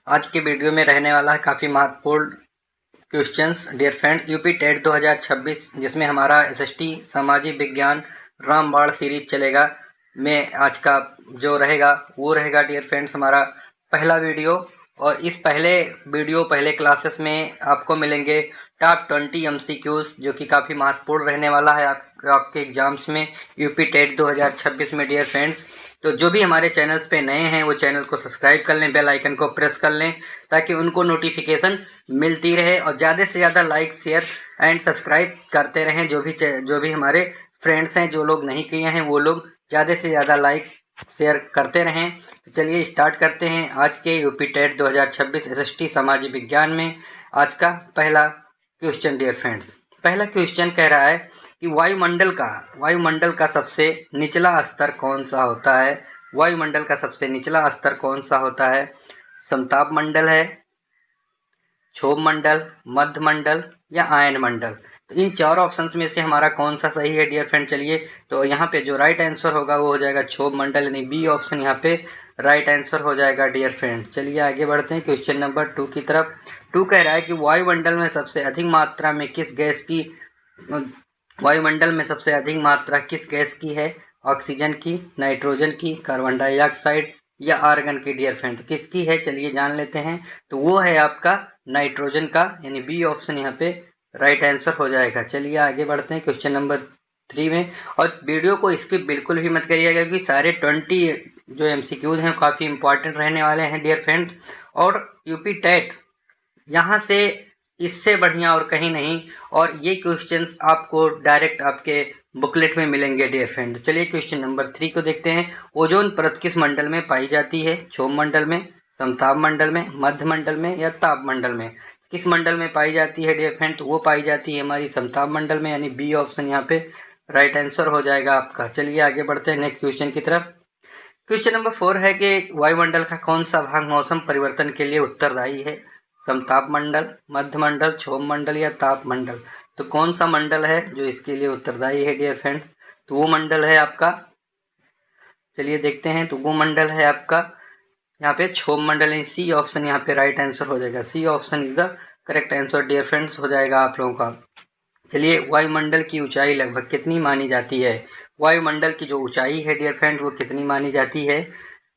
आज के वीडियो में रहने वाला है काफ़ी महत्वपूर्ण questions dear friend UP TET 2026 जिसमें हमारा एसएसटी सामाजिक विज्ञान रामबाण सीरीज चलेगा। में आज का जो रहेगा वो रहेगा डियर फ्रेंड्स हमारा पहला वीडियो। और इस पहले क्लासेस में आपको मिलेंगे टॉप 20 एमसीक्यूज जो कि काफ़ी महत्वपूर्ण रहने वाला है आपके एग्जाम्स में यूपी टेट 2026 में डियर फ्रेंड्स। तो जो भी हमारे चैनल्स पे नए हैं वो चैनल को सब्सक्राइब कर लें, बेल आइकन को प्रेस कर लें ताकि उनको नोटिफिकेशन मिलती रहे और ज़्यादा से ज़्यादा लाइक शेयर एंड सब्सक्राइब करते रहें। जो भी हमारे फ्रेंड्स हैं जो लोग नहीं किए हैं वो लोग ज़्यादा से ज़्यादा लाइक शेयर करते रहें। तो चलिए स्टार्ट करते हैं आज के यूपी टेट 2026 एसएसटी सामाजिक विज्ञान में आज का पहला क्वेश्चन डियर फ्रेंड्स। पहला क्वेश्चन कह रहा है कि वायुमंडल का सबसे निचला स्तर कौन सा होता है। वायुमंडल का सबसे निचला स्तर कौन सा होता है? समताप मंडल है, क्षोभ मंडल, मध्य मंडल या आयन मंडल। तो इन चार ऑप्शंस में से हमारा कौन सा सही है डियर फ्रेंड? चलिए तो यहाँ पे जो राइट आंसर होगा वो हो जाएगा क्षोभ मंडल, यानी बी ऑप्शन यहाँ पे राइट आंसर हो जाएगा डियर फ्रेंड। चलिए आगे बढ़ते हैं क्वेश्चन नंबर 2 की तरफ। 2 कह रहा है कि वायुमंडल में सबसे अधिक मात्रा किस गैस की है? ऑक्सीजन की, नाइट्रोजन की, कार्बन डाइऑक्साइड या आर्गन की डियर फ्रेंड। तो किसकी है चलिए जान लेते हैं। तो वो है आपका नाइट्रोजन का, यानी बी ऑप्शन यहाँ पे राइट आंसर हो जाएगा। चलिए आगे बढ़ते हैं क्वेश्चन नंबर 3 में। और वीडियो को स्किप बिल्कुल भी मत करिएगा क्योंकि सारे 20 जो एमसीक्यूज हैं काफ़ी इंपॉर्टेंट रहने वाले हैं डियर फ्रेंड। और यूपी टेट यहाँ से इससे बढ़िया और कहीं नहीं, और ये क्वेश्चंस आपको डायरेक्ट आपके बुकलेट में मिलेंगे डियर फ्रेंड। चलिए क्वेश्चन नंबर 3 को देखते हैं। ओजोन परत किस मंडल में पाई जाती है? क्षोभ मंडल में, समताप मंडल में, मध्य मंडल में या ताप मंडल में? किस मंडल में पाई जाती है डियर फ्रेंड? तो वो पाई जाती है हमारी समताप मंडल में, यानी बी ऑप्शन यहाँ पे राइट आंसर हो जाएगा आपका। चलिए आगे बढ़ते हैं नेक्स्ट क्वेश्चन की तरफ। क्वेश्चन नंबर 4 है कि वायुमंडल का कौन सा भाग मौसम परिवर्तन के लिए उत्तरदायी है? समताप मंडल, मध्य मंडल, क्षोभ मंडल या ताप मंडल? तो कौन सा मंडल है जो इसके लिए उत्तरदायी है डियर फ्रेंड्स? तो वो मंडल है आपका, चलिए देखते हैं। तो वो मंडल है आपका यहाँ पे क्षोभ मंडल, है सी ऑप्शन यहाँ पे राइट आंसर हो जाएगा। C option is the correct answer dear friends हो जाएगा आप लोगों का। चलिए वायुमंडल की ऊंचाई लगभग कितनी मानी जाती है? वायुमंडल की जो ऊंचाई है डियर फ्रेंड वो कितनी मानी जाती है?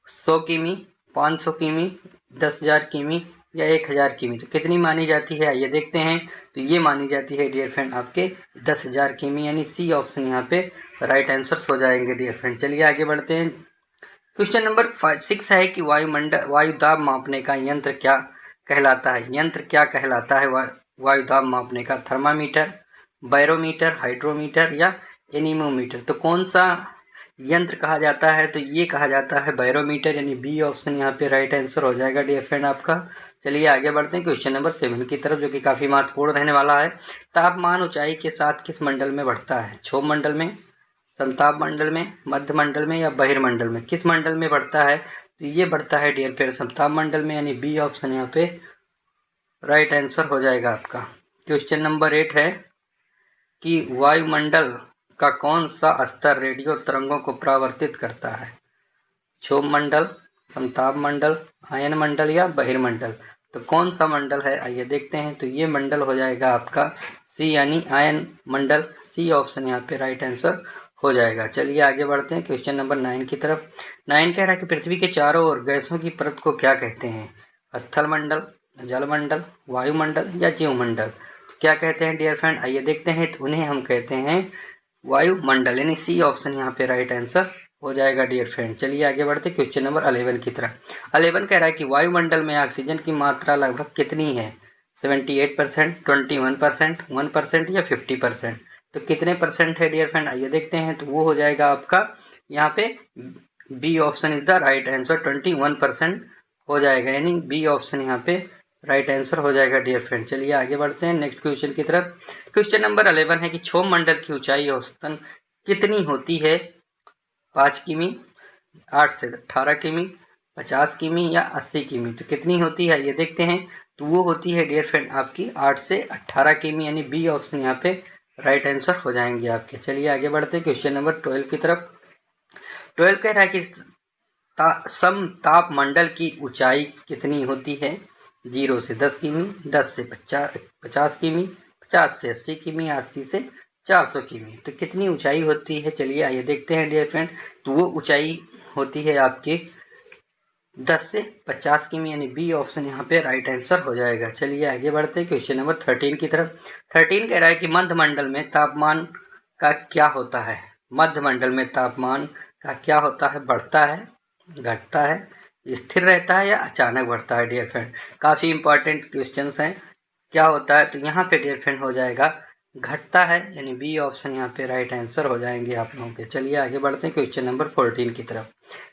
100 किमी, 500 किमी, 10,000 किमी या 1,000 किमी? तो कितनी मानी जाती है आइए देखते हैं। तो ये मानी जाती है डियर फ्रेंड आपके 10,000 किमी, यानी सी ऑप्शन यहाँ पे राइट आंसर हो जाएंगे डियर फ्रेंड। चलिए आगे बढ़ते हैं। क्वेश्चन नंबर 6 है कि वायु दाब मापने का यंत्र क्या कहलाता है? यंत्र क्या कहलाता है वायु दाब मापने का? थर्मामीटर, बैरोमीटर, हाइड्रोमीटर या एनीमोमीटर? तो कौन सा यंत्र कहा जाता है? तो ये कहा जाता है बैरोमीटर, यानी बी ऑप्शन यहाँ पे राइट आंसर हो जाएगा डियर फ्रेंड आपका। चलिए आगे बढ़ते हैं क्वेश्चन नंबर 7 की तरफ जो कि काफ़ी महत्वपूर्ण रहने वाला है। तापमान ऊंचाई के साथ किस मंडल में बढ़ता है? क्षोभ मंडल में, समताप मंडल में, मध्य मंडल में या बहिर्मंडल में? किस मंडल में बढ़ता है? तो ये बढ़ता है डियर फ्रेंड समताप मंडल में, यानी बी ऑप्शन यहाँ पे राइट आंसर हो जाएगा आपका। क्वेश्चन नंबर 8 है कि वायुमंडल का कौन सा स्तर रेडियो तरंगों को परावर्तित करता है? क्षोभ मंडल, समताप मंडल, आयन मंडल या बहिर्मंडल? तो कौन सा मंडल है आइए देखते हैं। तो ये मंडल हो जाएगा आपका सी, यानी आयन मंडल। सी ऑप्शन यहाँ पे राइट आंसर हो जाएगा। चलिए आगे बढ़ते हैं क्वेश्चन नंबर 9 की तरफ। 9 कह रहा है कि पृथ्वी के चारों ओर गैसों की परत को क्या कहते हैं? स्थल मंडल, जल मंडल, वायुमंडल या जीवमंडल? तो क्या कहते हैं डियर फ्रेंड आइए देखते हैं। तो उन्हें हम कहते हैं वायुमंडल, यानी सी ऑप्शन यहाँ पे राइट आंसर हो जाएगा डियर फ्रेंड। चलिए आगे बढ़ते क्वेश्चन नंबर 11 की तरफ। 11 कह रहा है कि वायुमंडल में ऑक्सीजन की मात्रा लगभग कितनी है? 78%, 21%, 1% या 50%? तो कितने परसेंट है डियर फ्रेंड आइए देखते हैं। तो वो हो जाएगा आपका यहाँ पे B option is the right answer, 21% हो जाएगा, यानी बी ऑप्शन यहाँ पे राइट आंसर हो जाएगा डियर फ्रेंड। चलिए आगे बढ़ते हैं नेक्स्ट क्वेश्चन की तरफ। क्वेश्चन नंबर 11 है कि क्षोभ मंडल की ऊंचाई औसतन कितनी होती है? 5 किमी, 8 से 18 किमी, 50 किमी या 80 किमी? तो कितनी होती है ये देखते हैं। तो वो होती है डियर फ्रेंड आपकी 8 से 18 किमी, यानी बी ऑप्शन यहाँ पे राइट आंसर हो जाएंगे आपके। चलिए आगे बढ़ते हैं क्वेश्चन नंबर 12 की तरफ। 12 कह रहा है कि समतापमंडल की ऊंचाई कितनी होती है? 0 से 10 किमी, 10 से 50 किमी, 50 से 80 किमी, 80 से 400 किमी। तो कितनी ऊंचाई होती है? चलिए आइए देखते हैं डियर फ्रेंड। तो वो ऊंचाई होती है आपकी 10 से 50 किमी, यानी बी ऑप्शन यहाँ पे राइट आंसर हो जाएगा। चलिए आगे बढ़ते हैं क्वेश्चन नंबर 13 की तरफ। 13 कह रहा है कि मध्यमंडल में तापमान का क्या होता है? मध्यमंडल में तापमान का क्या होता है? बढ़ता है, घटता है, स्थिर रहता है या अचानक बढ़ता है? डियर फ्रेंड काफ़ी इंपॉर्टेंट क्वेश्चंस हैं। क्या होता है? तो यहाँ पे डियर फ्रेंड हो जाएगा घटता है, यानी बी ऑप्शन यहाँ पे राइट आंसर हो जाएंगे आप लोगों के। चलिए आगे बढ़ते हैं क्वेश्चन नंबर 14 की तरफ।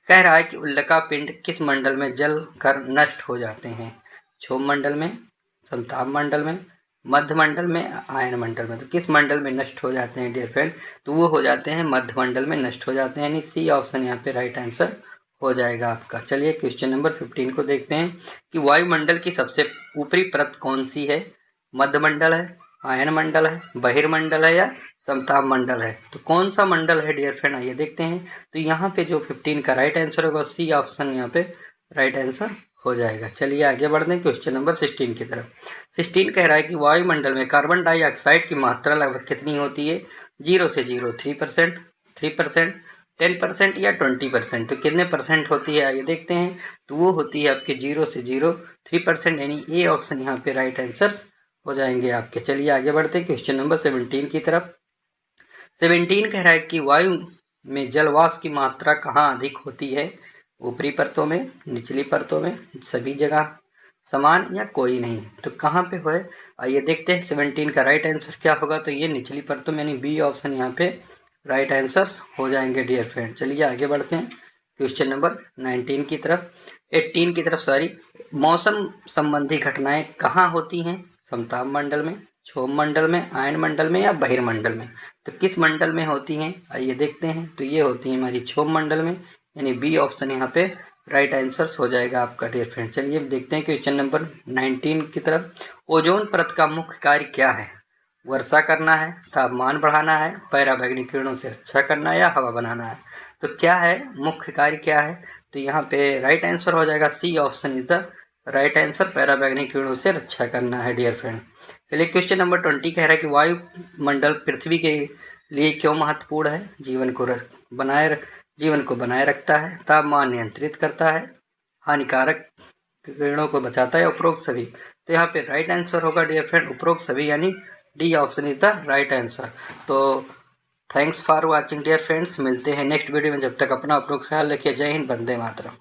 कह रहा है कि उल्का पिंड किस मंडल में जल कर नष्ट हो जाते हैं? क्षोभ मंडल में, समताप मंडल में, मध्य मंडल में, आयन मंडल में। तो किस मंडल में नष्ट हो जाते हैं डियर फ्रेंड? तो वो हो जाते हैं मध्य मंडल में नष्ट हो जाते हैं, यानी सी ऑप्शन यहाँ पे राइट आंसर हो जाएगा आपका। चलिए क्वेश्चन नंबर 15 को देखते हैं कि वायुमंडल की सबसे ऊपरी परत कौन सी है? मध्य मंडल है, आयन मंडल है, बहिर्मंडल है या समताप मंडल है? तो कौन सा मंडल है डियर फ्रेंड, आइए देखते हैं। तो यहाँ पे जो 15 का राइट आंसर होगा सी ऑप्शन यहाँ पे राइट आंसर हो जाएगा। चलिए आगे बढ़ते हैं क्वेश्चन नंबर 16 की तरफ। 16 कह रहा है कि वायुमंडल में कार्बन डाइऑक्साइड की मात्रा लगभग कितनी होती है? 0 से 0 3%, 3%, 10% या 20%। तो कितने परसेंट होती है आइए देखते हैं। तो वो होती है आपके 0 से 0 3%, यानी ए ऑप्शन यहाँ पे राइट आंसर हो जाएंगे आपके। चलिए आगे बढ़ते हैं क्वेश्चन नंबर 17 की तरफ। 17 कह रहा है कि वायु में जलवाष्प की मात्रा कहाँ अधिक होती है? ऊपरी परतों में, निचली परतों में, सभी जगह समान या कोई नहीं? तो कहाँ पे हो? आइए देखते हैं 17 का राइट आंसर क्या होगा। तो ये निचली परतों में, यानी बी ऑप्शन यहाँ पे राइट आंसर्स हो जाएंगे डियर फ्रेंड। चलिए आगे बढ़ते हैं क्वेश्चन नंबर 19 की तरफ, 18 की तरफ सॉरी। मौसम संबंधी घटनाएं कहाँ होती हैं? समताप मंडल में, क्षोभ मंडल में, आयन मंडल में या बहिर्मंडल में? तो किस मंडल में होती हैं आइए देखते हैं। तो ये होती है हमारी क्षोभ मंडल में, यानी बी ऑप्शन यहाँ पे राइट आंसर हो जाएगा आपका डियर फ्रेंड। चलिए देखते हैं क्वेश्चन नंबर 19 की तरफ। ओजोन परत का मुख्य कार्य क्या है? वर्षा करना है, तापमान बढ़ाना है, पराबैंगनी किरणों से रक्षा करना है या हवा बनाना है? तो क्या है मुख्य कार्य, क्या है? तो यहाँ पे राइट आंसर हो जाएगा C option is the right answer, पराबैंगनी किरणों से रक्षा करना है डियर फ्रेंड। चलिए क्वेश्चन नंबर 20 कह रहा है कि वायुमंडल पृथ्वी के लिए क्यों महत्वपूर्ण है? जीवन को बनाए रखता है, तापमान नियंत्रित करता है, हानिकारक किरणों को बचाता है, उपरोक्त सभी। तो यहाँ पे राइट आंसर होगा डियर फ्रेंड उपरोक्त सभी, यानी D option is the right answer. तो thanks for watching dear friends, मिलते हैं नेक्स्ट वीडियो में। जब तक अपना ख्याल रखिए। जय हिंद, वंदे मातरम।